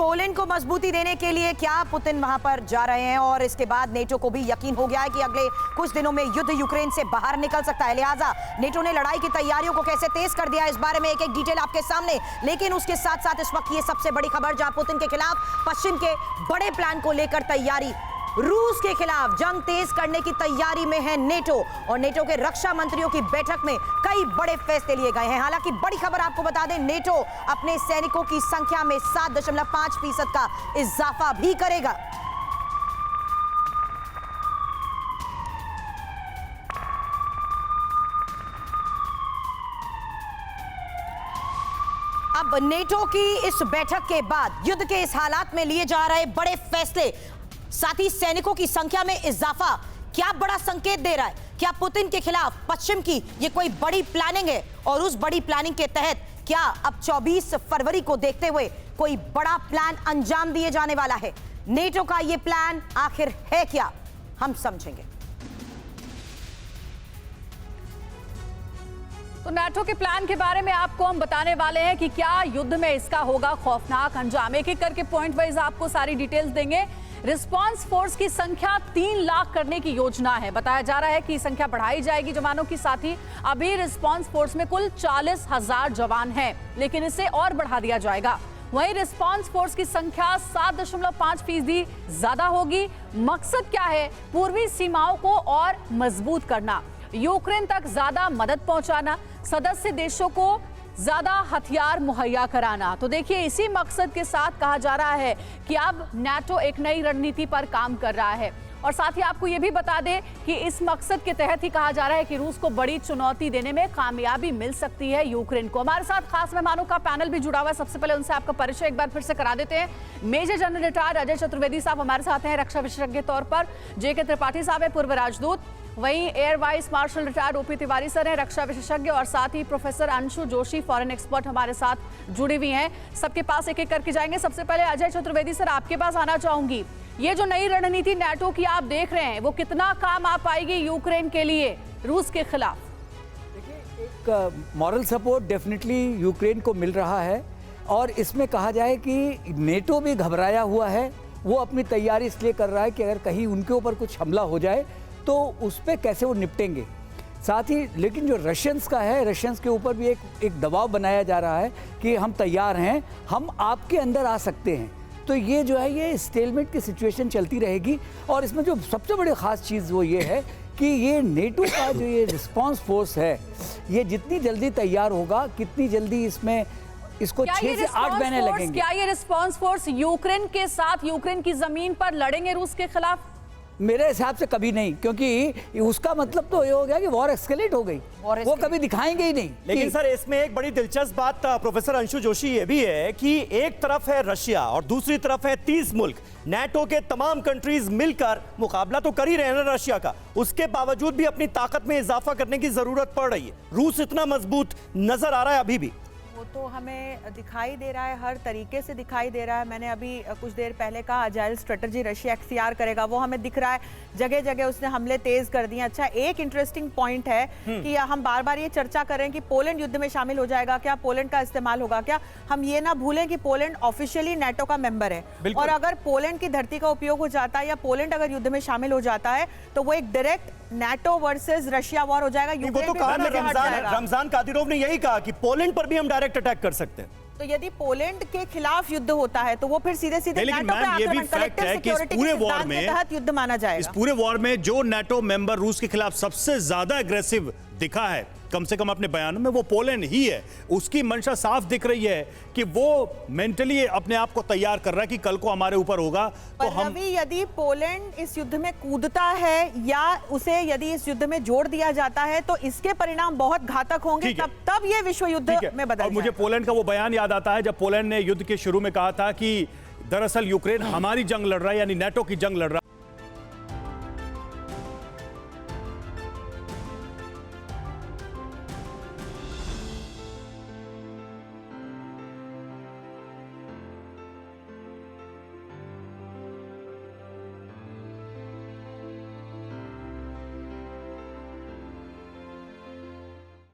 Poland को मजबूती देने के लिए क्या पुतिन वहां पर जा रहे हैं और इसके बाद नेटो को भी यकीन हो गया है कि अगले कुछ दिनों में युद्ध यूक्रेन से बाहर निकल सकता है। लिहाजा नेटो ने लड़ाई की तैयारियों को कैसे तेज कर दिया, इस बारे में एक एक डिटेल आपके सामने। लेकिन उसके साथ साथ इस वक्त ये सबसे बड़ी खबर, जहां पुतिन के खिलाफ पश्चिम के बड़े प्लान को लेकर तैयारी, रूस के खिलाफ जंग तेज करने की तैयारी में है नेटो। और नेटो के रक्षा मंत्रियों की बैठक में कई बड़े फैसले लिए गए हैं। हालांकि बड़ी खबर आपको बता दें, नेटो अपने सैनिकों की संख्या में 7.5% का इजाफा भी करेगा। अब नेटो की इस बैठक के बाद युद्ध के इस हालात में लिए जा रहे बड़े फैसले, साथ ही सैनिकों की संख्या में इजाफा, क्या बड़ा संकेत दे रहा है? क्या पुतिन के खिलाफ पश्चिम की ये कोई बड़ी प्लानिंग है? और उस बड़ी प्लानिंग के तहत क्या अब 24 फरवरी को देखते हुए कोई बड़ा प्लान अंजाम दिए जाने वाला है? नेटो का ये प्लान आखिर है क्या, हम समझेंगे। तो नेटो के प्लान के बारे में आपको हम बताने वाले हैं कि क्या युद्ध में इसका होगा खौफनाक अंजाम। एक एक करके पॉइंट वाइज आपको सारी डिटेल्स देंगे। रिस्पांस फोर्स की संख्या 3 लाख करने की योजना है। बताया जा रहा है कि संख्या बढ़ाई जाएगी जवानों की। साथ ही अभी रिस्पांस फोर्स में कुल 40,000 जवान हैं, लेकिन इसे और बढ़ा दिया जाएगा। वहीं रिस्पांस फोर्स की संख्या 7.5% ज्यादा होगी। मकसद क्या है? पूर्वी सीमाओं को और मजबूत करना, यूक्रेन तक ज्यादा मदद पहुंचाना, सदस्य देशों को ज्यादा हथियार मुहैया कराना। तो देखिए, इसी मकसद के साथ कहा जा रहा है कि अब नाटो एक नई रणनीति पर काम कर रहा है। और साथ ही आपको यह भी बता दें कि इस मकसद के तहत ही कहा जा रहा है कि रूस को बड़ी चुनौती देने में कामयाबी मिल सकती है यूक्रेन को। हमारे साथ खास मेहमानों का पैनल भी जुड़ा हुआ है। सबसे पहले उनसे आपका परिचय एक बार फिर से करा देते हैं। Major general retired Ajay Chaturvedi साहब हमारे साथ हैं, रक्षा विशेषज्ञ के तौर पर। जेके त्रिपाठी साहब है, पूर्व राजदूत। वहीं air vice marshal retired OP Tiwari sir हैं, रक्षा विशेषज्ञ। और साथ ही professor Anshu Joshi, foreign expert, हमारे साथ जुड़ी हुई हैं। सबके पास एक एक करके जाएंगे। सबसे पहले अजय चतुर्वेदी सर, आपके पास आना चाहूंगी। ये जो नई रणनीति नाटो की आप देख रहे हैं, वो कितना काम आ पाएगी यूक्रेन के लिए रूस के खिलाफ? देखिए, एक मॉरल सपोर्ट डेफिनेटली यूक्रेन को मिल रहा है। और इसमें कहा जाए कि नेटो भी घबराया हुआ है। वो अपनी तैयारी इसलिए कर रहा है कि अगर कहीं उनके ऊपर कुछ हमला हो जाए तो उस पर कैसे वो निपटेंगे। साथ ही लेकिन जो रशियंस का है, रशियंस के ऊपर भी एक दबाव बनाया जा रहा है कि हम तैयार हैं, हम आपके अंदर आ सकते हैं। तो ये जो है, ये स्टेलमेट की सिचुएशन चलती रहेगी। और इसमें जो सबसे बड़ी ख़ास चीज़ वो ये है कि ये नेटो का जो ये रिस्पांस फोर्स है, ये जितनी जल्दी तैयार होगा, कितनी जल्दी इसमें इसको 6 से 8 महीने लगेंगे। क्या ये रिस्पांस फोर्स यूक्रेन के साथ, यूक्रेन की जमीन पर लड़ेंगे रूस के खिलाफ? मेरे हिसाब से कभी नहीं, क्योंकि उसका मतलब तो ये हो गया कि वॉर एस्केलेट हो गई। वो कभी दिखाएंगे ही नहीं। लेकिन सर, इसमें एक बड़ी दिलचस्प बात प्रोफेसर अंशु जोशी ये भी है कि एक तरफ है रशिया और दूसरी तरफ है 30 मुल्क। नाटो के तमाम कंट्रीज मिलकर मुकाबला तो कर ही रहे हैं ना रशिया का। उसके बावजूद भी अपनी ताकत में इजाफा करने की जरूरत पड़ रही है। रूस इतना मजबूत नजर आ रहा है अभी भी? वो तो हमें दिखाई दे रहा है, हर तरीके से दिखाई दे रहा है। मैंने अभी कुछ देर पहले कहा अजाइल स्ट्रेटजी रशिया एक्सियार करेगा, वो हमें दिख रहा है। जगह जगह उसने हमले तेज कर दिए। अच्छा, एक इंटरेस्टिंग पॉइंट है कि हम बार बार ये चर्चा कर रहे हैं कि पोलैंड युद्ध में शामिल हो जाएगा क्या, पोलैंड का इस्तेमाल होगा क्या। हम ये ना भूलें कि पोलैंड ऑफिशियली नाटो का मेंबर है, और अगर पोलैंड की धरती का उपयोग हो जाता है या पोलैंड अगर युद्ध में शामिल हो जाता है तो वो एक direct NATO versus Russia war हो जाएगा। वो तो कहा रमजान कादिरोव ने यही कहा कि पोलैंड पर भी हम डायरेक्ट अटैक कर सकते हैं। तो यदि पोलैंड के खिलाफ युद्ध होता है तो वो फिर सीधे सीधे लेकिन मैम ये भी फैक्ट है कि इस पूरे वॉर में तहत युद्ध माना जाएगा। इस पूरे वॉर में जो नाटो मेंबर रूस के खिलाफ सबसे ज्यादा एग्रेसिव दिखा है, कम से कम अपने बयानों में, वो पोलैंड ही है। उसकी मंशा साफ दिख रही है कि वो मेंटली अपने आप को तैयार कर रहा है कि कल को हमारे ऊपर होगा तो हम। यदि पोलैंड इस युद्ध में कूदता है या उसे यदि इस युद्ध में जोड़ दिया जाता है तो इसके परिणाम बहुत घातक होंगे। तब ये विश्व युद्ध में बदल। और मुझे पोलैंड का वो बयान याद आता है जब पोलैंड ने युद्ध के शुरू में कहा था कि दरअसल यूक्रेन हमारी जंग लड़ रहा है, यानी नाटो की जंग लड़ रहा है।